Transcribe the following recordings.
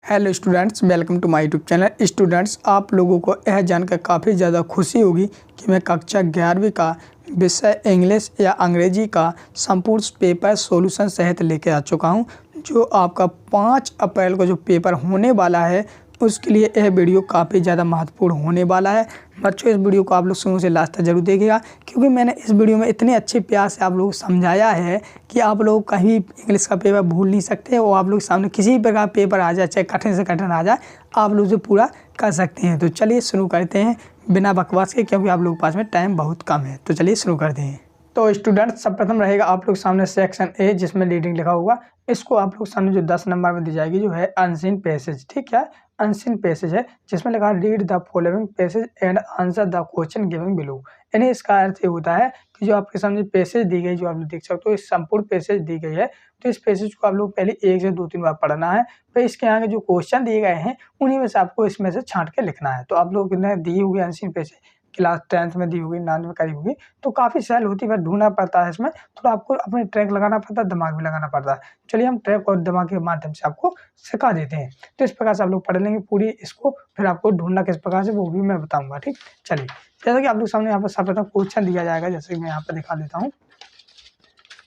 Hello students, welcome to my YouTube channel. Students, आप लोगों को यह जानकर काफ़ी ज़्यादा खुशी होगी कि मैं कक्षा 11वीं का विषय इंग्लिश या अंग्रेजी का संपूर्ण पेपर सॉल्यूशन सहित लेके आ चुका हूं। जो आपका 5 अप्रैल को जो पेपर होने वाला है उसके लिए यह वीडियो काफ़ी ज़्यादा महत्वपूर्ण होने वाला है। बच्चों, इस वीडियो को आप लोग शुरू से लास्ट तक जरूर देखिएगा, क्योंकि मैंने इस वीडियो में इतने अच्छे प्यार से आप लोगों को समझाया है कि आप लोग कहीं इंग्लिश का पेपर भूल नहीं सकते और आप लोग सामने किसी प्रकार पेपर आ जाए, चाहे कठिन से कठिन आ जाए, आप लोग जो पूरा कर सकते हैं। तो चलिए शुरू करते हैं बिना बकवास के, क्योंकि आप लोगों के पास में टाइम बहुत कम है। तो चलिए शुरू करते हैं। तो स्टूडेंट, सर्वप्रथम रहेगा आप लोग सामने सेक्शन ए, जिसमें रीडिंग लिखा होगा। इसको आप लोग सामने जो 10 नंबर में दी जाएगी जो है अनसीन पैसेज। ठीक है, अनसीन पैसेज है जिसमें लिखा read the following passage and answer the question given below. यानी इसका अर्थ ये होता है कि जो आपके सामने पैसेज दी गई, जो आप लोग देख सकते हो, इस संपूर्ण पैसेज दी गई है, तो इस पैसेज को आप लोग पहले 1 से 2-3 बार पढ़ना है। फिर इसके आगे जो क्वेश्चन दिए गए हैं उन्हीं में से आपको इसमें से छांट के लिखना है। तो आप लोग ने दी हुई अनसीन पैसेज क्लास 10th में दी होगी, 9th में करी होगी, तो काफ़ी सहल होती है, बस ढूंढना पड़ता है। इसमें थोड़ा आपको अपने ट्रैक लगाना पड़ता है, दिमाग भी लगाना पड़ता है। चलिए हम ट्रैक और दिमाग के माध्यम से आपको सिखा देते हैं। तो इस प्रकार से आप लोग पढ़ लेंगे पूरी इसको, फिर आपको ढूंढना किस प्रकार से वो भी मैं बताऊंगा। ठीक, चलिए जैसा कि आप लोग सामने यहाँ पर सर्वप्रथम क्वेश्चन दिया जाएगा, जैसे कि मैं यहाँ पर दिखा देता हूँ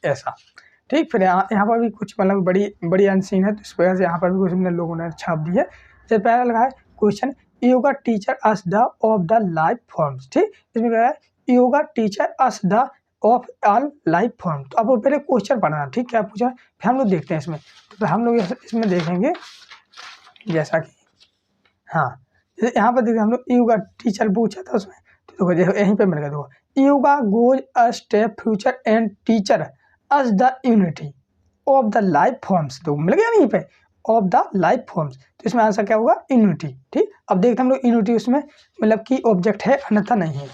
ऐसा। ठीक, फिर यहाँ पर भी कुछ मतलब बड़ी अनसीन है, तो इस वजह से यहाँ पर भी कुछ लोगों ने छाप दी है। जैसे पहला लगा है question, yoga teacher us the of the life forms. ठीक, इसमें क्या है, yoga teacher us the of all life form. तो आपको पहले क्वेश्चन पढ़ना। ठीक, क्या पूछा, फिर हम लोग देखते हैं इसमें। तो हम लोग इसमें देखेंगे जैसा कि हाँ, जैसे यहाँ पर देखिए हम लोग योगा टीचर पूछा था उसमें, तो देखो यहीं पे मिल गया। देखो, yoga goes a step future and teacher us the unity of the life forms. तो मिल गया नहीं पे ऑफ द लाइफ फॉर्म्स, तो इसमें आंसर क्या होगा, यूनिटी। ठीक, अब देखते हैं हम लोग यूनिटी उसमें मतलब कि ऑब्जेक्ट है अन्यथा नहीं है।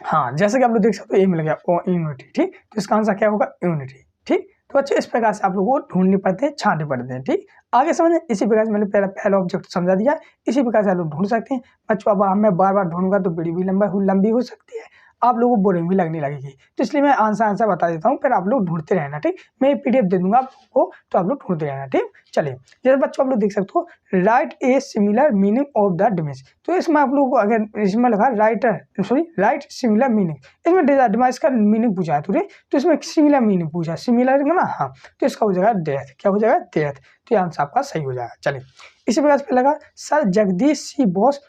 हाँ, जैसे कि आप लोग देख सकते हो ये मिल गया यूनिटी। ठीक, तो इसका आंसर क्या होगा, यूनिटी। ठीक, तो अच्छे इस प्रकार से आप लोगों को ढूंढने पड़ते हैं, छांटने पड़ते हैं। ठीक, आगे समझें। इसी प्रकार से मैंने पहला ऑब्जेक्ट समझा दिया, इसी प्रकार से आप लोग ढूंढ सकते हैं। बच्चों, अब मैं बार बार ढूंढूंगा तो वीडियो भी लंबी हो सकती है, आप लोगों को बोरिंग भी लगने लगेगी, तो इसलिए मैं आंसर बता देता हूँ, फिर आप लोग ढूंढते रहना। ठीक, मैं PDF दे दूंगा आपको, तो आप लोग ढूंढते रहना। ठीक, चलिए जैसे बच्चों आप लोग देख सकते हो, right a similar meaning of the damage. तो इसमें आप लोगों को अगर इसमें लगा राइट सिमिलर मीनिंग, इसमें डिवाइस का मीनिंग पूछा है तुझे, तो इसमें सिमिलर मीनिंग पूछा है, सिमिलर ना, हाँ, तो इसका हो जाएगा डेथ। क्या हो जाएगा, डेथ। तो ये आंसर आपका सही हो जाएगा। चलिए इसी प्रकार से लगा सर जगदीश सी बॉस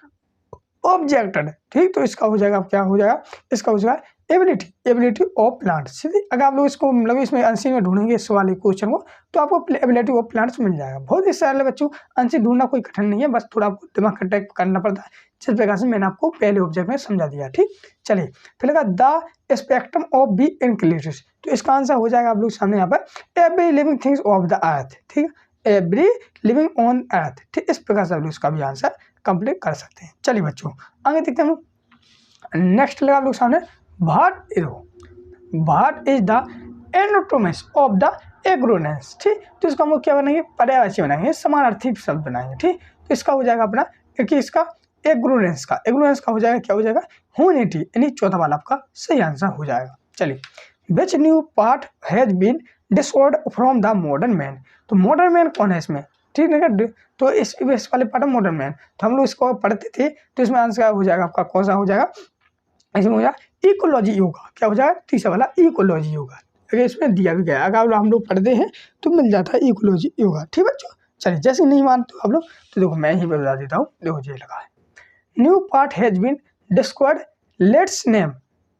ऑब्जेक्टेड। ठीक, तो इसका हो जाएगा, क्या हो जाएगा, इसका हो जाएगा एबिलिटी ऑफ प्लांट्स। सीधी अगर आप लोग इसको मतलब इसमें आंसर में ढूंढेंगे इस वाले क्वेश्चन को, तो आपको एबिलिटी ऑफ प्लांट्स मिल जाएगा। बहुत ही सरल है बच्चों, आंसर ढूंढना कोई कठिन नहीं है, बस थोड़ा आपको दिमाग का टाइप करना पड़ता है, जिस प्रकार से मैंने आपको पहले ऑब्जेक्ट में समझा दिया। ठीक, चलिए फिर लगा the spectrum of be inclination. तो इसका आंसर हो जाएगा आप लोग सामने यहाँ पर every living things of the earth. ठीक है, एवरी लिविंग ऑन अर्थ। ठीक, इस प्रकार से आप लोग इसका भी आंसर कंप्लीट कर सकते हैं। चलिए बच्चों आगे देखते हैं। नेक्स्ट लगा आप लोग सामने, what is the antonyms of the ignorance. ठीक, तो इसका हम लोग क्या बनाएंगे, पर्यायवाची बनाएंगे, समानार्थी शब्द बनाएंगे। ठीक, तो इसका हो जाएगा अपना, क्योंकि इसका एग्रोनेंस का हो जाएगा, क्या हो जाएगा, ह्यूमैनिटी, यानी चौथा वाला आपका सही आंसर हो जाएगा। चलिए, which new part has been disowned from the modern man. तो मॉडर्न मैन कौन है इसमें, ठीक है, तो इस वाले पार्ट ऑफ मॉडर्न मैन, तो हम लोग इसको पढ़ते थे, तो इसमें आंसर हो जाएगा आपका कौन सा हो जाएगा, इसमें हो जाएगा इकोलॉजी योगा। क्या हो जाएगा, तीसरा वाला इकोलॉजी योगा। अगर इसमें दिया भी गया, अगर हम लोग पढ़ते हैं तो मिल जाता है इकोलॉजी योगा। ठीक बच्चों, चलिए जैसे नहीं मानते हो आप लोग, तो देखो मैं ही बता देता हूँ। देखो ये लगा है, new part has been discovered, let's name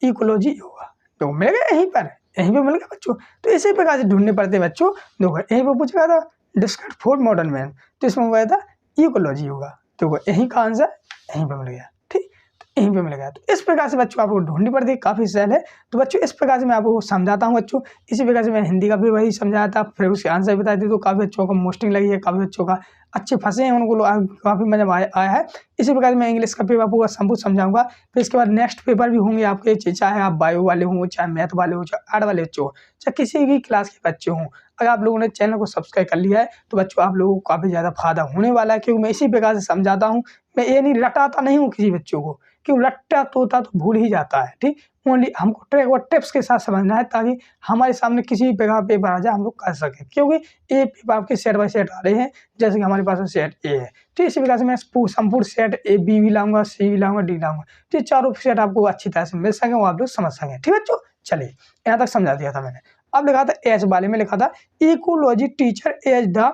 ecology yoga. तो मिल गया यहीं पे मिल गया बच्चों। तो इसी प्रकार से ढूंढने पड़ते हैं बच्चों। देखो यहीं पर पूछा था डिस्कवर्ड फॉर मॉडर्न मैन, तो इसमें हुआ था इकोलॉजी योगा। तो यहीं का आंसर यहीं पे मिल गया। ठीक, तो यहीं पे मिल गया। तो इस प्रकार से बच्चों आपको ढूंढनी पड़ती है, काफ़ी सहल है। तो बच्चों इस प्रकार से मैं आपको समझाता हूँ बच्चों। इसी प्रकार से मैं हिंदी का भी वही समझाया था, फिर उसके आंसर बता दी, तो काफ़ी बच्चों को मोस्टिंग लगी है, काफ़ी बच्चों का अच्छे फंसे हैं, उनको काफ़ी मजा आया है। इसी प्रकार मैं इंग्लिश का पेपर पूरा संपूर्ण समझाऊंगा। फिर इसके बाद नेक्स्ट पेपर भी होंगे आपके, चाहे आप बायो वाले हों, चाहे मैथ वाले हो, चाहे आर्ट वाले बच्चे हो, चाहे किसी भी क्लास के बच्चे हों, अगर आप लोगों ने चैनल को सब्सक्राइब कर लिया है तो बच्चों आप लोगों को काफ़ी ज़्यादा फायदा होने वाला है, क्योंकि मैं इसी प्रकार से समझाता हूँ। मैं ये नहीं रटाता नहीं हूँ किसी बच्चों को, क्यों रट्टा तोता तो भूल ही जाता है। ठीक, ओनली हमको ट्रिक और टिप्स के साथ समझना है, ताकि हमारे सामने किसी भी प्रकार पेपर आ जाए हम लोग कर सकें, क्योंकि ये पेपर आपके सेट बाय सेट आ रहे हैं। जैसे कि हमारे पास सेट ए है, ठीक, इसी प्रकार से मैं संपूर्ण सेट ए बी भी लाऊंगा, सी भी लाऊंगा, डी लाऊंगा, ठीक, चारों सेट आपको अच्छी तरह से मिल सके, वो आप लोग समझ सकें। ठीक है बच्चों, चलिए यहाँ तक समझा दिया था मैंने। अब लिखा था एच वाले में, लिखा था ecology teacher as the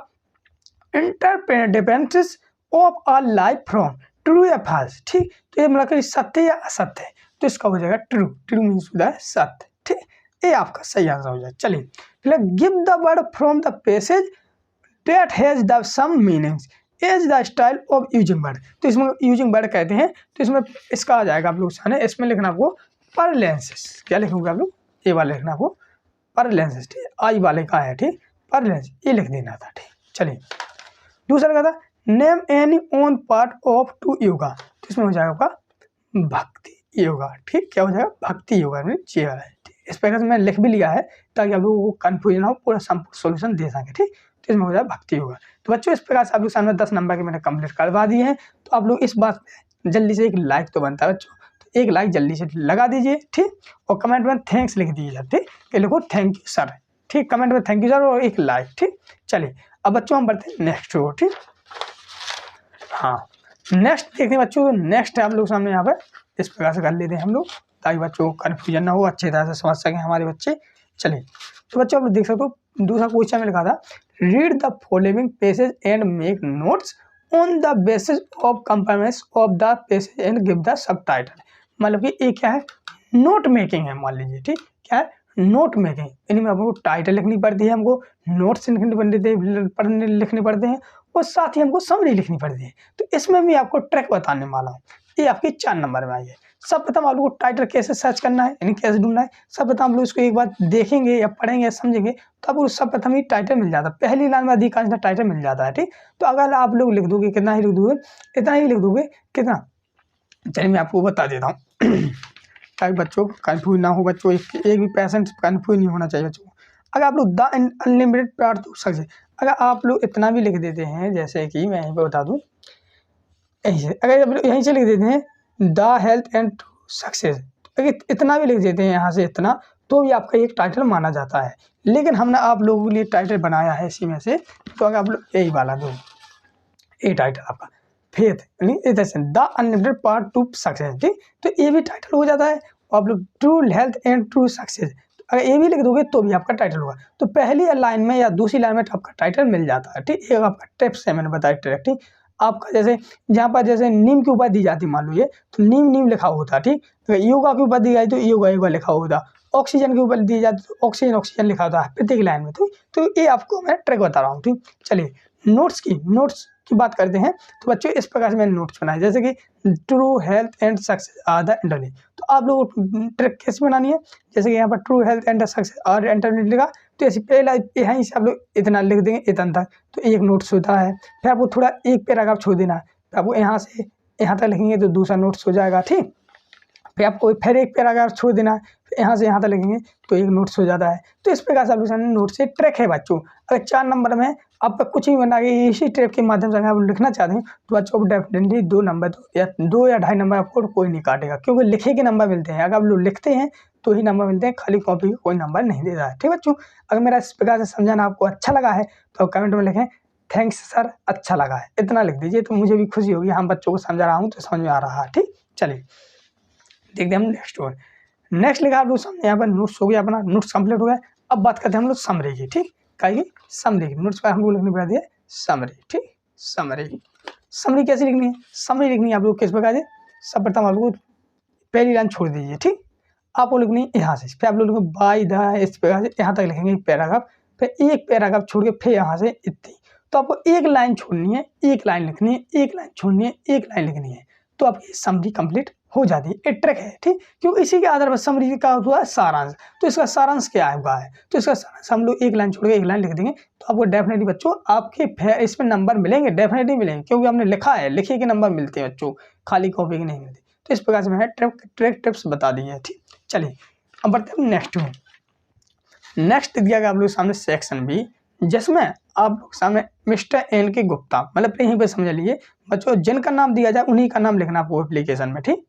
interdependence of a life from true या फॉल्स। ठीक, तो ये मतलब कि सत्य या असत्य है, तो इसका हो जाएगा ट्रू। ट्रू मीन्स होता है सत्य। ठीक, ये आपका सही आंसर हो जाएगा। चलिए, give the word from the passage that has the same meanings as the style of using word. तो इसमें यूजिंग वर्ड कहते हैं, तो इसमें इसका आ जाएगा आप लोग सामने। इसमें लिखना आपको परलेंसेस, क्या लिखोगे आप लोग, ये वाला लिखना आपको परलेंसेस। ठीक, आई वाले का है, ठीक, परलेंस ये लिख देना था। ठीक, चलिए दूसरा क्या था, name any own part of to yoga. तो इसमें हो जाएगा आपका भक्ति योगा। ठीक, क्या हो जाएगा, भक्ति योगा में ये वाला है। ठीक, इस प्रकार से मैं लिख भी लिया है ताकि आप लोगों को कन्फ्यूजन हो, पूरा संपूर्ण सोल्यूशन दे सके। ठीक, तो इसमें हो जाएगा भक्ति योगा। तो बच्चों इस प्रकार से आप लोग सामने 10 नंबर के मैंने कंप्लीट करवा दिए हैं। तो आप लोग इस बात में जल्दी से एक लाइक तो बनता है बच्चों, तो एक लाइक जल्दी से लगा दीजिए। ठीक, और कमेंट में थैंक्स लिख दीजिए। ठीक, ये लिखो थैंक यू सर। ठीक, कमेंट में थैंक यू सर और एक लाइक। ठीक, चलिए अब बच्चों हम बढ़ते हैं नेक्स्ट को। ठीक, हाँ नेक्स्ट देखते हैं बच्चों। नेक्स्ट है आप लोग सामने यहाँ पर इस प्रकार से कर लेते हैं हम लोग, ताकि बच्चों को कन्फ्यूजन ना हो, अच्छी तरह से समझ सकें हमारे बच्चे। चलिए तो बच्चों आप लोग देख सकते हो, दूसरा क्वेश्चन में लिखा था read the following passage and make notes on the basis of compartments of the passage and give the subtitle. मतलब कि ये क्या है, नोट मेकिंग है। मान लीजिए, ठीक, क्या है, नोट मेकिंग। इनमें हमको टाइटल लिखनी पड़ती है, हमको नोट्स लिखने पड़ते हैं और साथ ही हमको समरी लिखनी पड़ती है। तो इसमें भी आपको ट्रैक बताने वाला हूँ। ये आपकी 4 नंबर में आई है। सब प्रथम आप लोग को टाइटल कैसे सर्च करना है, यानी कैसे ढूंढना है, सब प्रथम आप लोग इसको एक बार देखेंगे या पढ़ेंगे या समझेंगे तो आपको सब प्रथम ही टाइटल मिल जाता है। पहली लाइन में अधिकांश टाइटल मिल जाता है। ठीक, तो अगर आप लोग लिख दोगे, कितना ही लिख दोगे, इतना ही लिख दोगे, कितना, चलिए मैं आपको बता देता हूँ ताकि बच्चों को कन्फ्यूज ना हो। बच्चों एक भी पेशेंट कन्फ्यूज नहीं होना चाहिए बच्चों को। अगर आप लोग the unlimited part two success, अगर आप लोग इतना भी लिख देते हैं, जैसे कि मैं यहीं पर बता दूँ, यहीं से अगर आप लोग यहीं से लिख देते हैं द हेल्थ एंड सक्सेस, अगर इतना भी लिख देते हैं यहाँ से इतना, तो भी आपका एक टाइटल माना जाता है। लेकिन हमने आप लोगों के लिए टाइटल बनाया है इसी में से, तो अगर आप लोग यही वाला दो, ये टाइटल आपका फेथ यानी the unlimited part two success. ठीक, तो ये भी टाइटल हो जाता है। आप लोग true health and true success, अगर ये भी लिख दोगे तो भी आपका टाइटल होगा। तो पहली लाइन में या दूसरी लाइन में आपका टाइटल मिल जाता है। ठीक, ये आपका टिप्स है, मैंने बताया ट्रैक। ठीक, आपका जैसे जहाँ पर जैसे नीम के ऊपर दी जाती, मान लो ये तो नीम नीम लिखा होता। ठीक, अगर योगा के ऊपर दी जाती तो योगा योगा लिखा होता, ऑक्सीजन के ऊपर दी जाती तो ऑक्सीजन ऑक्सीजन लिखा होता है प्रत्येक लाइन में। तो ये आपको मैं ट्रैक बता रहा हूँ। ठीक, चलिए नोट्स की बात करते हैं। तो बच्चों इस प्रकार से मैंने नोट्स बनाए, जैसे कि true health and success are the interlinked. तो आप लोग ट्रिक कैसे बनानी है, जैसे कि यहाँ पर true health and success are interlinked लिखा, तो ऐसे पहला यहीं से आप लोग इतना लिख देंगे, इतना तक, तो एक नोट्स होता है। फिर आपको थोड़ा एक पैराग्राफ छोड़ देना है, फिर आपको यहाँ से यहाँ तक लिखेंगे तो दूसरा नोट्स हो जाएगा। ठीक, फिर आपको फिर एक पैराग्राफ छोड़ देना है, फिर यहाँ से यहाँ तक लिखेंगे तो एक नोट्स हो जाता है। तो इस प्रकार से आप लोग नोट से ट्रैक है बच्चों। अगर 4 नंबर में आपका कुछ ही बना के इसी ट्रैक के माध्यम से अगर आप लिखना चाहते हैं तो बच्चों को डेफिनेटली 2 नंबर या 2 या 2.5 नंबर आपको कोई नहीं काटेगा, क्योंकि लिखे के नंबर मिलते हैं। अगर आप लोग लिखते हैं तो ही नंबर मिलते हैं, खाली कॉपी कोई नंबर नहीं देता है। ठीक बच्चों, अगर मेरा इस प्रकार से समझाना आपको अच्छा लगा है तो कमेंट में लिखें थैंक्स सर, अच्छा लगा है, इतना लिख दीजिए तो मुझे भी खुशी होगी। हम बच्चों को समझा रहा हूँ तो समझ में आ रहा है। ठीक, चलिए देखते हैं हम नेक्स्ट वन। नेक्स्ट लिखा आप लोग सामने, यहाँ पर नोट्स हो गया, अपना नोट्स कंप्लीट हो गया। अब बात करते हैं हम लोग समरी की। ठीक, कहिए समरी की, नोट्स पर हम लोग लिखने पड़ा दिया समरी। ठीक, समरी कैसे लिखनी है, समरी लिखनी है आप लोग किस प्रकार से, सब प्रथम आप लोग पहली लाइन छोड़ दीजिए। ठीक, आपको लिखनी है यहाँ से, फिर आप लोग बाय द, इस प्रकार से यहाँ तक लिखेंगे एक पैराग्राफ, फिर एक पैराग्राफ छोड़ के फिर यहाँ से इतनी। तो आपको एक लाइन छोड़नी है, एक लाइन लिखनी है, एक लाइन छोड़नी है, एक लाइन लिखनी है, तो आपकी समरी कंप्लीट हो जाती है। एक ट्रिक है। ठीक, क्योंकि इसी के आधार पर समरी का हुआ है सारांश। तो इसका सारांश क्या हुआ है, तो इसका सारांश हम लोग एक लाइन छोड़ के एक लाइन लिख देंगे तो आपको डेफिनेटली बच्चों आपके इसमें नंबर मिलेंगे, डेफिनेटली मिलेंगे, क्योंकि हमने लिखा है, लिखे के नंबर मिलते हैं बच्चों, खाली कॉपी के नहीं मिलते। तो इस प्रकार से मैंने ट्रिक टिप्स बता दी है। ठीक, चलिए अब बढ़ते हैं नेक्स्ट में। नेक्स्ट दिया गया आप लोग सामने सेक्शन बी। जिसमें आप लोग सामने मिस्टर एन के गुप्ता, मतलब यहीं पे समझ लीजिए बच्चों, जिनका नाम दिया जाए उन्हीं का नाम लिखना आपको एप्लीकेशन में, ठीक,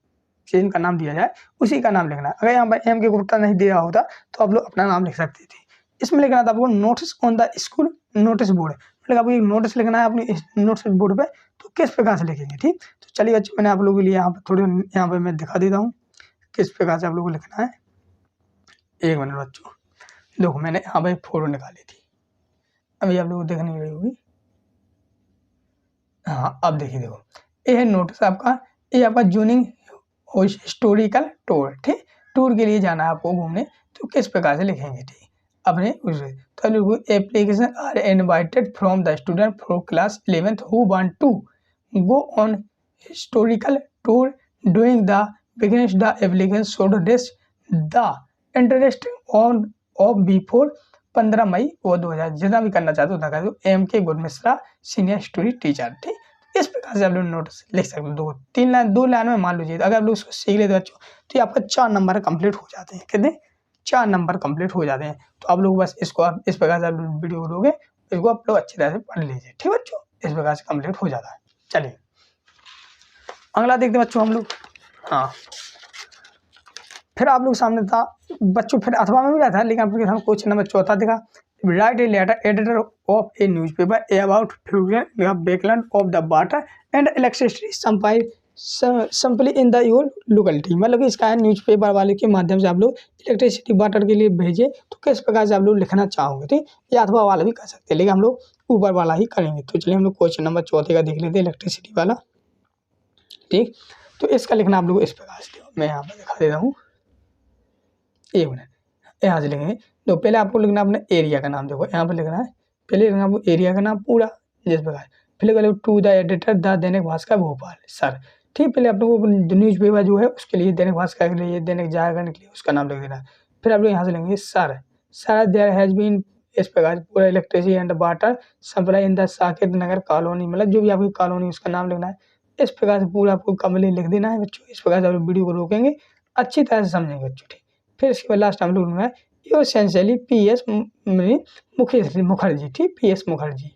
जिनका नाम दिया जाए उसी का नाम लिखना। अगर यहाँ पर एम के गुप्ता नहीं दिया होता तो आप लोग अपना नाम लिख सकते थे। इसमें लिखना था आपको notice on the school notice board, मतलब आपको एक नोटिस लिखना है अपनी नोटिस बोर्ड पे, तो किस प्रकार से लिखेंगे, ठीक। तो चलिए बच्चों, मैंने आप लोगों के लिए यहाँ पर थोड़ी यहाँ पर मैं दिखा देता हूँ किस प्रकार से आप लोगों को लिखना है। एक मिनट बच्चों, देखो मैंने यहाँ पर एक फोटो निकाली थी, अभी आप लोग को देख नहीं रही होगी। हाँ अब देखिए, देखो ये है नोटिस आपका, ये आपका जूनिंग हिस्टोरिकल टूर, ठीक, टूर के लिए जाना है आपको घूमने, तो किस प्रकार से लिखेंगे, ठीक, अपने उसे। तो application are invited from the student from class 11th who want to go on historical tour doing the beginning the application should list the interest on of before 15 May वो 2000, जितना भी करना चाहते हो उतना कर दो। एम के good Mishra senior history teacher, ठीक। इस प्रकार से आप लोग नोट्स लिख सकते हो, दो लाइन में मान लीजिए, अगर आप लोग उसको सीख लेते बच्चों तो ये आपका 4 नंबर कंप्लीट हो जाते हैं, कितने 4 नंबर कंप्लीट हो जाते हैं। तो आप लोग बस इसको आप इस प्रकार से आप वीडियो को लोगे, इसको आप लोग अच्छी तरह से पढ़ लीजिए, ठीक बच्चों, इस प्रकार से कंप्लीट हो जाता है। चलिए अगला देखते हैं बच्चों हम लोग। हाँ फिर आप लोग सामने था बच्चों, फिर अथवा में भी रहा था, लेकिन आप लोग क्वेश्चन नंबर 4 दिखा, write a letter editor of a newspaper about future backland of the water and electricity supply simply in the your locality, मतलब कि इसका है न्यूज़पेपर वाले के माध्यम से आप लोग इलेक्ट्रिसिटी वाटर के लिए भेजे, तो किस प्रकार से आप लोग लिखना चाहोगे, ठीक, या अथवा वाला भी कर सकते हैं, लेकिन हम लोग ऊपर वाला ही करेंगे। तो चलिए हम लोग क्वेश्चन नंबर 4 का देख लेते हैं, इलेक्ट्रिसिटी वाला, ठीक। तो इसका लिखना आप लोग इस प्रकार से, मैं यहाँ पर दिखा देता हूँ, एक मिनट यहाँ से लिखेंगे। तो पहले आपको लिखना अपने एरिया का नाम, देखो यहाँ पर लिखना है, पहले लिखना आपको एरिया का नाम पूरा जिस प्रकार, फिर लिखो to the editor the Dainik Bhaskar Bhopal sir, ठीक। पहले आप लोगों को न्यूज़ पेपर जो है उसके लिए दैनिक भास्कर के लिए, दैनिक जागरण के लिए उसका नाम लिख देना है। फिर आप लोग यहाँ से लेंगे sir, sir there has been, इस प्रकार पूरा electricity and water supply in the Saket Nagar colony, मतलब जो भी आपकी कॉलोनी उसका नाम लिखना है। इस प्रकार से पूरा आपको कंप्लीट लिख देना है बच्चों। इस प्रकार से आप लोग वीडियो को रोकेंगे, अच्छी तरह से समझेंगे बच्चों, ठीक। फिर इसके बाद लास्ट हम लोग है एसेंशियली पी.एस. मुखर्जी, ठीक, पी.एस. मुखर्जी।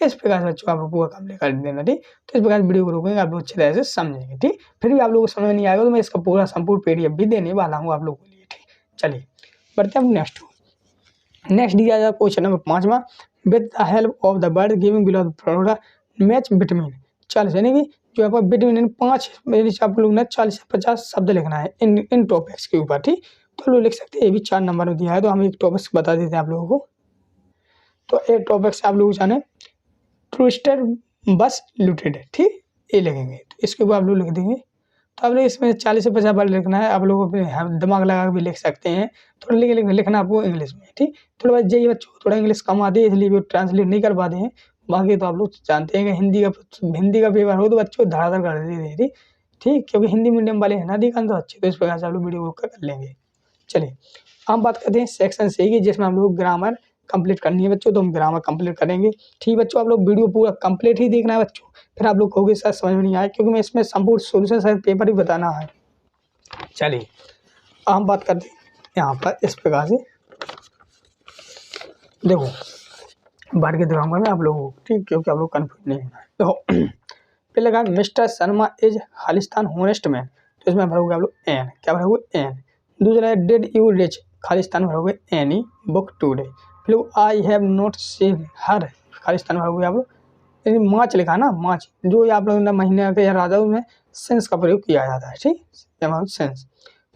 इस प्रकार से बच्चों आप पूरा कंप्लीट कर देना, ठीक। तो इस प्रकार वीडियो को रोकेंगे, आप लोग अच्छी तरह से समझेंगे, ठीक। फिर भी आप लोगों को समझ नहीं आएगा तो मैं इसका पूरा संपूर्ण PDF भी देने वाला हूँ आप लोगों के लिए, ठीक। चलिए बढ़ते हैं नेक्स्ट दिया जाए क्वेश्चन नंबर 5वां, with the help of the word giving below the product match between 40, यानी कि जो आपको बिटवीन 5 आप लोग ने 40 से 50 शब्द लिखना है इन टॉपिक्स के ऊपर, ठीक। तो लोग लिख सकते हैं, ये भी 4 नंबर में दिया है, तो हम एक टॉपिक्स बता देते हैं आप लोगों को। तो एक टॉपिक से आप लोग जाने ट्विस्टर बस लूटेड, ठीक, ये लिखेंगे, तो इसके ऊपर आप लोग लिख देंगे। तो आप लोग इसमें 40 से 50 वर्ड लिखना है, आप लोग अपने दिमाग लगा के भी लिख सकते हैं, थोड़ा लिखना आपको इंग्लिश में, ठीक। थोड़ा बहुत यही बच्चों थोड़ा इंग्लिश कम आती है इसलिए वो ट्रांसलेट नहीं कर पाते हैं, बाकी तो आप लोग जानते हैं कि हिंदी का पेपर हो तो बच्चों धड़ाधड़ कर देते हैं, ठीक, क्योंकि हिंदी मीडियम वाले हैं ना अधिकांश, तो अच्छे, तो इस प्रकार से आप लोग वीडियो कर लेंगे। चलिए हम बात करते हैं सेक्शन सी की, जिसमें हम लोग ग्रामर कंप्लीट करनी है बच्चों, तो हम ग्रामर कंप्लीट करेंगे, ठीक बच्चों। आप लोग वीडियो पूरा कंप्लीट ही देखना है बच्चों, फिर आप लोग कहोगे सर समझ में नहीं आया, क्योंकि मैं इसमें संपूर्ण सोल्यूशन सर पेपर ही बताना है। चलिए हम बात करते हैं यहाँ पर इस प्रकार से, देखो बाहर के दिखाऊंगा मैं आप लोगों को, ठीक, क्योंकि आप लोग कन्फ्यूज नहीं होना है। देखो पहले कहा mister Sharma is Khalistan honest man, तो इसमें भरोगे आप लोग एन, क्या भरोगे एन। दूसरा है डिड यू रिच, खालिस्तान भरोगे एनी बुक टूडे। फिर I have not seen her, खालिस्तान भरोगे आप लोग मार्च लिखा ना, मार्च, जो आप लोगों ने महीने के या राजा में सेंस का प्रयोग किया जाता है, ठीक, सेंस।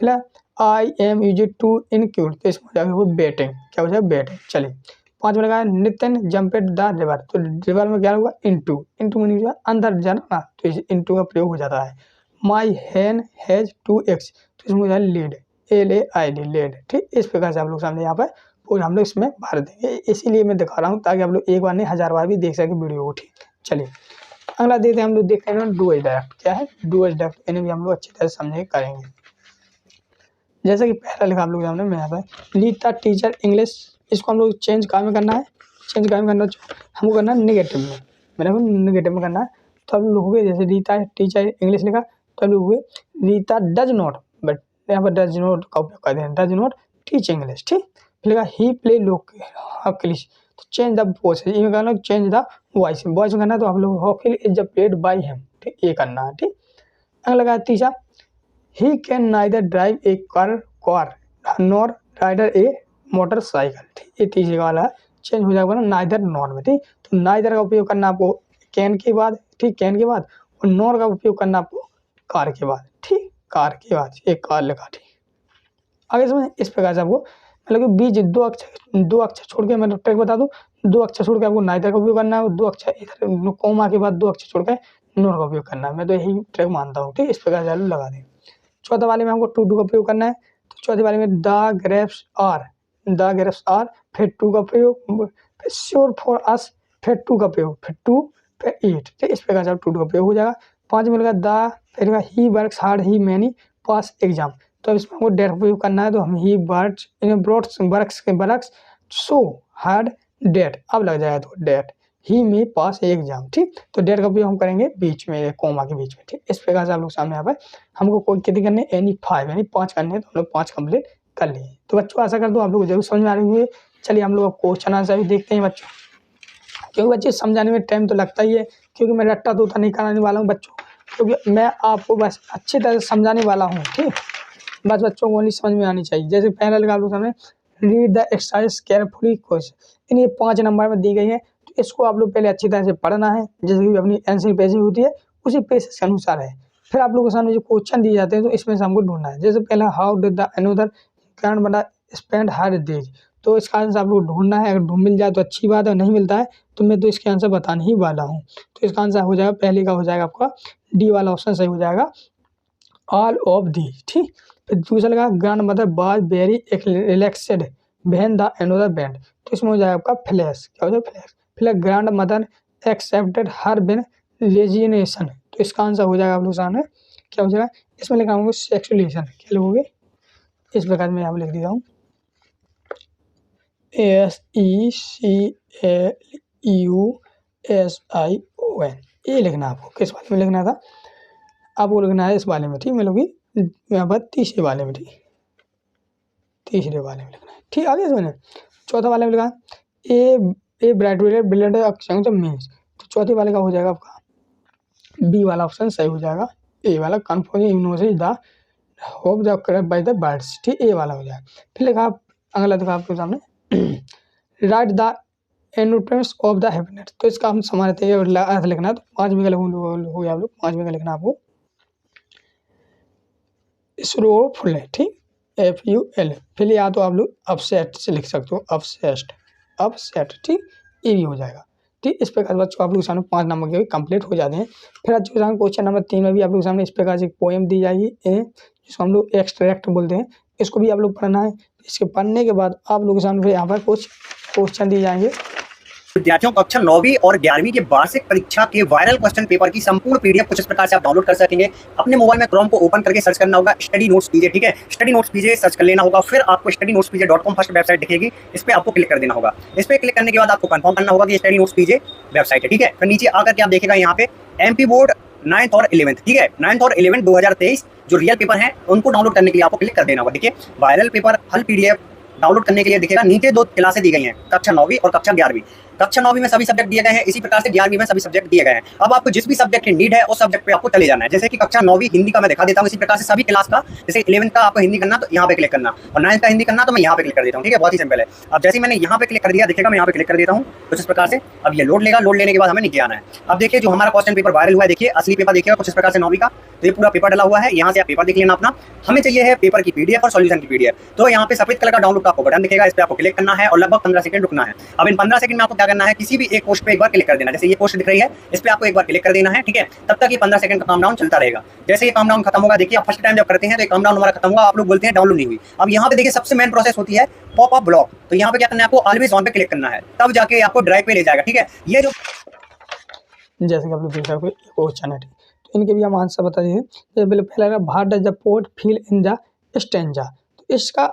फिर आई एम यूज टू इनक्यूट, तो इसमें जाएगा वो बेटिंग, क्या हो जाएगा बेटिंग। चलिए 5 में लगा नितिन जम्पेड द रिवर, तो रिवर में क्या होगा इनटू, इनटू मीनिंग जो है अंदर जाना ना, तो इस इनटू का प्रयोग हो जाता है। माई हैन हैज 2 eggs, तो इसमें हो जाए लीड, LAID लेड, ठीक। इस प्रकार से आप लोग सामने यहाँ पर पूरा हम लोग इसमें भर देंगे, इसीलिए मैं दिखा रहा हूँ ताकि आप लोग एक बार नहीं 1000 बार भी देख सके वीडियो को, ठीक। चलिए अगला देखते हैं हम लोग, देखते हैं डू एज डायरेक्ट, क्या है डू एज डायरेक्ट, इन्हें भी हम लोग अच्छी तरह से समझे करेंगे। जैसे कि पहला लिखा आप लोग सामने में यहाँ पर रीता टीचर इंग्लिश, इसको हम लोग चेंज कहाँ में करना है, चेंज कहाँ में करना है, हमको करना है नेगेटिव में, मेरे को नेगेटिव में करना है। तो अब लोग जैसे रीता टीचर इंग्लिश लिखा, तो लोग रीता डज नॉट, बट यहाँ पर डज नॉट का उपयोग कर दें, डज नॉट टीच इंग्लिश, ठीक। फिर लिखा ही प्ले लोकलिश, तो चेंज द वॉइस, ये करना चेंज द वॉइस, वॉइस करना है तो आप लोग hockey is played by him, ठीक, ये करना है। ठीक, अगला लगा तीसरा, he can neither drive a car nor rider a motorcycle, ठीक, ये तीसरे वाला है, चेंज हो जाएगा ना नाइदर नॉर में। ठीक, तो नाइदर का उपयोग करना आपको कैन के बाद, ठीक, कैन के बाद, और नॉर का उपयोग करना आपको कार के बाद, ठीक, कार के बाद, एक कार लगा। ठीक, आगे समझ, इस प्रकार से आपको मतलब कि बीच दो अक्षर छोड़ के, मैं ट्रिक बता दूं, दो अक्षर छोड़ के आपको नाइदर का उपयोग करना है, और दो अक्षर इधर कोमा के बाद दो अक्षर छोड़ के नॉर का उपयोग करना है। मैं तो यही ट्रिक मानता हूँ। ठीक, इस प्रकार से आप लगा दें। चौथे वाले में हमको टू का प्रयोग करना है, तो चौथे वाले में द ग्रेप्स आर, फिर टू का प्रयोग, फिर श्योर फॉर अस, फिर टू का प्रयोग, फिर टू, फिर ईट। ठीक, इस प्रकार से आप टू का प्रयोग हो जाएगा। पाँच में लगा द, फिर he works hard he many pass exam, तो अब इसमें हमको डेट का प्रयोग करना है, तो हम he works so hard that, अब लग जाएगा तो डेट ही में पास एग्जाम। ठीक, तो डेट का उपयोग हम करेंगे बीच में, कोमा के बीच में। ठीक, इस प्रकार से आप लोग सामने यहाँ पर हमको कोई कितने करने, यानी 5 करने हैं, तो हम लोग 5 कंप्लीट कर लिए। तो बच्चों आशा कर दो आप लोग को जरूर समझ में आ रही है। चलिए हम लोग क्वेश्चन आंसर भी देखते हैं बच्चों, क्योंकि बच्चे समझाने में टाइम तो लगता ही है, क्योंकि मैं रट्टा तोता नहीं कराने वाला हूँ बच्चों, क्योंकि मैं आपको बस अच्छी तरह से समझाने वाला हूँ। ठीक, बस बच्चों को ओनली समझ में आनी चाहिए। जैसे पहले लगा लो सामने, read the exercise carefully question, ये 5 नंबर में दी गई है, तो इसको आप लोग पहले अच्छी तरह से पढ़ना है, जैसे कि अपनी एनसीईआरटी पेज होती है उसी पेज के अनुसार है। फिर आप लोगों के सामने जो क्वेश्चन दिए जाते हैं, तो इसमें से हमको ढूंढना है। जैसे पहला, how did the another grand mother spend her days, तो इसका आंसर आप लोग ढूंढना है। अगर ढूंढ मिल जाए तो अच्छी बात है, नहीं मिलता है तो मैं तो इसके आंसर बताने ही वाला हूँ। तो इसका आंसर हो जाएगा, पहले का हो जाएगा आपका डी वाला ऑप्शन सही हो जाएगा, ऑल ऑफ दी। ठीक, फिर दूसरा लगा, grand mother was very relaxed when the another band, तो इसमें हो जाएगा आपका फ्लैश, क्या हो जाएगा फ्लैश। फिर ग्रैंड मदर एक्सेप्टेड हर बिन रेजिग्नेशन, तो इसका आंसर हो जाएगा आप लोग सामने, क्या हो जाएगा, इसमें लिखा होगा सेक्सुलेशन, क्या लिखोगे, इस प्रकार में यहाँ लिख दिया हूँ, SECLUSION, ये लिखना आपको। किस वाले में लिखना था, आपको लिखना है इस वाले में। ठीक, मतलब कि यहाँ पर तीसरे वाले में, ठीक, तीसरे वाले में लिखना है। ठीक, आगे समझना। चौथा वाले में लिखा ए ब्राइट ब्लड मीन्स, तो चौथे वाले का हो जाएगा आपका बी वाला ऑप्शन सही हो जाएगा, ए वाला confirm the hope the correct by the birds. ठीक, ए वाला हो जाएगा। फिर लिखा अगला देखा आपके सामने, write the antonyms of the happiness, तो इसका हम समानते अर्थ लिखना है, तो 5 में हो गया आप लोग, 5 में लिखना आपको फुल है। ठीक, FUL, फिर या तो आप लोग अपसेट से लिख सकते हो, अपसेट। ठीक, ये भी हो जाएगा। ठीक, इस प्रकार बच्चों आप लोग के सामने 5 नंबर के कंप्लीट हो जाते हैं। फिर अच्छे सामने क्वेश्चन नंबर 3 में भी आप लोग के सामने इस प्रकार से एक पोएम दी जाएगी, जिसको हम लोग एक्सट्रैक्ट बोलते हैं, इसको भी आप लोग पढ़ना है। इसके पढ़ने के बाद आप लोग के सामने फिर यहाँ पर कुछ क्वेश्चन दिए जाएंगे। विद्यार्थियों कक्षा 9वीं और 11वीं के वार्षिक परीक्षा के वायरल क्वेश्चन पेपर की संपूर्ण पीडीएफ कुछ इस प्रकार से आप डाउनलोड कर सकेंगे। अपने मोबाइल में क्रोम को ओपन करके सर्च करना होगा स्टडी नोट्स पीजे, ठीक है, स्टडी नोट्स पीजे सर्च कर लेना होगा। फिर आपको studynotespj.com फर्स्ट वेबसाइट दिखेगी, इस पर आपको क्लिक कर देना होगा। इस पर क्लिक करने के बाद आपको कंफर्म करना होगा कि स्टडी नोट्स पीजे वेबसाइट है, ठीक है। फिर नीचे आकर के आप देखेगा यहाँ पे MP बोर्ड 9th और 11th, ठीक है, 9th और 11th 2023 जो रियल पेपर है उनको डाउनलोड करने के लिए आपको क्लिक कर देना होगा। देखिए वायरल पेपर हल पीडीएफ डाउनलोड करने के लिए दिखेगा नीचे 2 क्लासें दी गई हैं, कक्षा 9वीं और कक्षा 11वीं। कक्षा 9वीं में सभी सब्जेक्ट दिए गए हैं, इसी प्रकार से 11वीं में सभी सब्जेक्ट दिए गए हैं। अब आपको जिस भी सब्जेक्ट की नीड है उस सब्जेक्ट पे आपको चले जाना है। जैसे कि कक्षा 9वीं हिंदी का मैं दिखा देता हूँ, इसी प्रकार से सभी क्लास का, जैसे 11th का आपको हिंदी करना तो यहाँ पे क्लिक करना, और 9th का हिंदी करना तो मैं यहाँ पे क्लिक कर देता हूँ, ठीक है, बहुत ही सिंपल है। अब जैसे मैंने यहाँ पे क्लिक कर दिया, देखिएगा मैं यहाँ पे क्लिक कर देता हूँ कुछ इस प्रकार से। अब ये लोड लेगा, लोड लेने के बाद हमें नीचे आना है। अब देखिए जो हमारा क्वेश्चन पेपर वायरल हुआ है, देखिए असली पेपर देखिएगा कुछ इस प्रकार से 9वीं का, तो ये पूरा पेपर डला हुआ है, यहाँ से आप पेपर देख लेना अपना। हमें चाहिए है पेपर की पीडीएफ और सॉल्यूशन की पीडीएफ, तो यहाँ पे सफेद कलर का डाउनलोड का आपको बटन दिखेगा, इस पे आपको क्लिक करना है और लगभग 15 सेकंड रुकना है। अब इन 15 सेकंड में आपको क्या करना है, किसी भी एक पोस्ट पे एक बार क्लिक कर देना। जैसे ये पोस्ट दिख रही है, इस पे आपको एक बार क्लिक कर देना है, ठीक है। तब तक ये 15 सेकंड का काम डाउन चलता रहेगा। जैसे ये काम डाउन खत्म होगा, देखिए आप फर्स्ट टाइम जब करते हैं तो ये काम डाउन हमारा खत्म हुआ, आप लोग बोलते हैं डाउनलोड नहीं हुई। अब यहाँ पे देखिए सबसे मेन प्रोसेस होती है पॉप अप ब्लॉक, तो यहाँ पे क्या करना है, आपको ऑलवेज ऑन पे क्लिक करना है, तब जाके आपको ड्राइव पे ले जाएगा, ठीक है। ये जो जैसे कि आप लोग देख रहे हो क्वेश्चन है, तो इनके भी हम आंसर बता दीजिए। पहला what does the poet feel in the stanza, तो इसका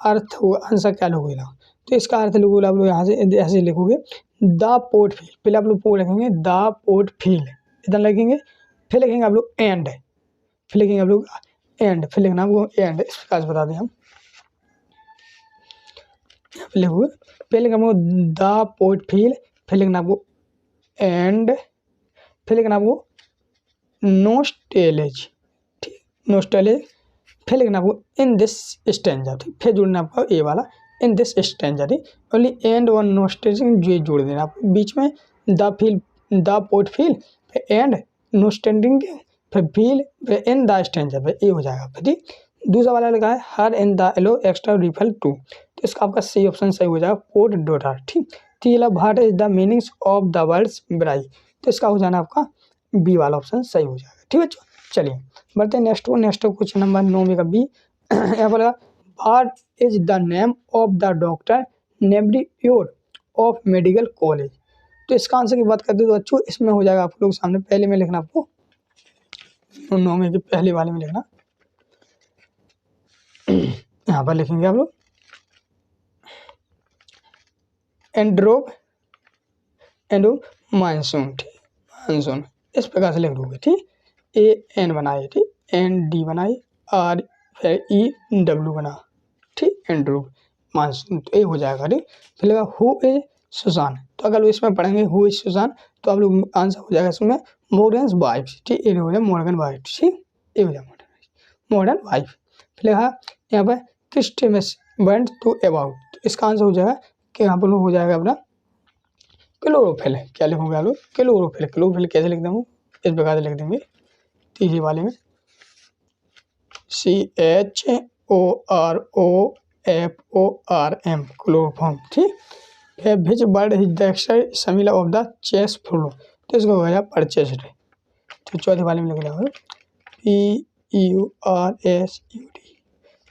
अर्थ हुआ आंसर क्या लिखोगे, तो इसका अर्थ लिखोगे आप लोग यहाँ से ऐसे लिखोगे, द पोएट फील, पहले आप लोग पो लिखेंगे द पोएट फील, इधर लिखेंगे, फिर लिखेंगे आप लोग एंड, फिर लिखेंगे आप लोग एंड, फिर लिखना आपको एंड, इस प्रकार से बता दें हम। यहाँ पे लिखोगे फिर लिखना आपको द पोएट फील, फिर लिखना आपको एंड, फिर लिखना आपको नोस्टेलेज, ठीक, नोस्टेलेज, फिर लिखना आपको इन दिस स्टैंजा, ठीक, फिर जोड़ना आपको ए वाला इन दिस स्टैंजा, ठीक, ओनली एंड और नोस्टेलेज ये जोड़ देना आपको बीच में the feel, the poet feel, फिर एंड नोस्टेंडिंग, फिर फील, फिर इन द स्टैंजा, फिर ये हो जाएगा आपका, ठीक। दूसरा वाला लगा है her in the yellow extra refill to, तो इसका आपका सी ऑप्शन सही हो जाएगा पोट डॉटर, ठीक। तीसरा what is the meanings of the words ब्राई, तो इसका हो जाना आपका बी वाला ऑप्शन सही हो जाएगा, ठीक है। चलिए बढ़ते हैं नेक्स्ट को। नेक्स्ट क्वेश्चन नंबर 9 में का बी, यहाँ पर what is the name of the doctor neighbour of medical college, तो इसका आंसर की बात करते हैं तो बच्चों इसमें हो जाएगा आप लोग सामने पहले में लिखना आपको 9 में के पहले वाले में लिखना, यहाँ पर लिखेंगे आप लोग एंड्रो मानसून, ठीक, मानसून इस प्रकार से लिख दोगे, ठीक। ए एन बनाए, ठीक, एन डी बनाए, आर ई डब्ल्यू बना, ठीक, एंड्रो मानसून, तो ये हो जाएगा, ठीक। फिर लगा हु इज सुजान, तो अगर इसमें पढ़ेंगे हु इज सुजान तो आप लोग आंसर हो जाएगा इसमें मॉर्गन्स वाइफ, ठीक, ये हो जाए मॉर्गन वाइफ, ठीक, ये हो जाए मॉडर्न वाइफ। फिर लगा यहाँ पर क्रिस्टमस वेंट टू अबाउट, तो इसका आंसर हो जाएगा कि यहाँ पर हो जाएगा अपना क्लोरोफिल, क्या लिखोगे आप लोग क्लोरोफिल, क्लोरोफिल कैसे लिख देंगे इस प्रकार से लिख देंगे तीसरे वाले में CHOROFORM क्लोरोफॉर्म, ठीक। फिर which word is the similar of the chess flow, तो इसको हो गया परचेस्ड, तो चौथे वाले में लिख रहा हूँ PURSUD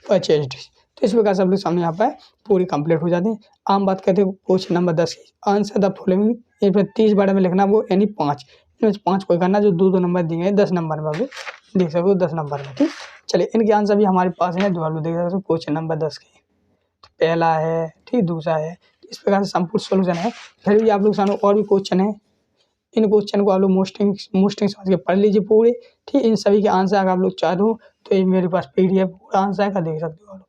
परचेस्ड, तो इस प्रकार से आप लोग सामने यहाँ पर पूरी कंप्लीट हो जाती है। आम बात करते हैं क्वेश्चन नंबर 10 की, आंसर द फॉलोइंग, ये फिर 30 बारे में लिखना वो यानी 5, इनमें 5 कोई करना जो 2 नंबर दिए हैं 10 नंबर में, आप लोग देख सकते हो 10 नंबर में, ठीक। चलिए इनके आंसर भी हमारे पास है, जो आप लोग देख सकते हो क्वेश्चन नंबर 10 के, तो पहला है, ठीक, दूसरा है, इस प्रकार से संपूर्ण सोल्यूशन है। फिर भी आप लोग सामने और भी क्वेश्चन है, इन क्वेश्चन को आप लोग मोस्टिंग समझ के पढ़ लीजिए पूरे, ठीक। इन सभी के आंसर अगर आप लोग चाहते हो तो ये मेरे पास PDF पूरा आंसर का देख सकते हो आप लोग,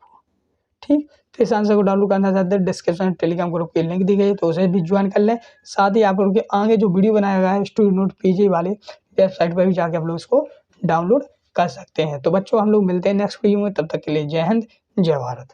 ठीक। तो इस आंसर को डाउनलोड करना चाहते हैं डिस्क्रिप्शन में टेलीग्राम ग्रुप की लिंक दी गई है, तो उसे भी ज्वाइन कर लें। साथ ही आप लोग के आगे जो वीडियो बनाया गया है स्टूडेंट नोट PG वाले वेबसाइट पर भी जाके आप लोग इसको डाउनलोड कर सकते हैं। तो बच्चों हम लोग मिलते हैं नेक्स्ट वीडियो में, तब तक के लिए जय हिंद जय भारत।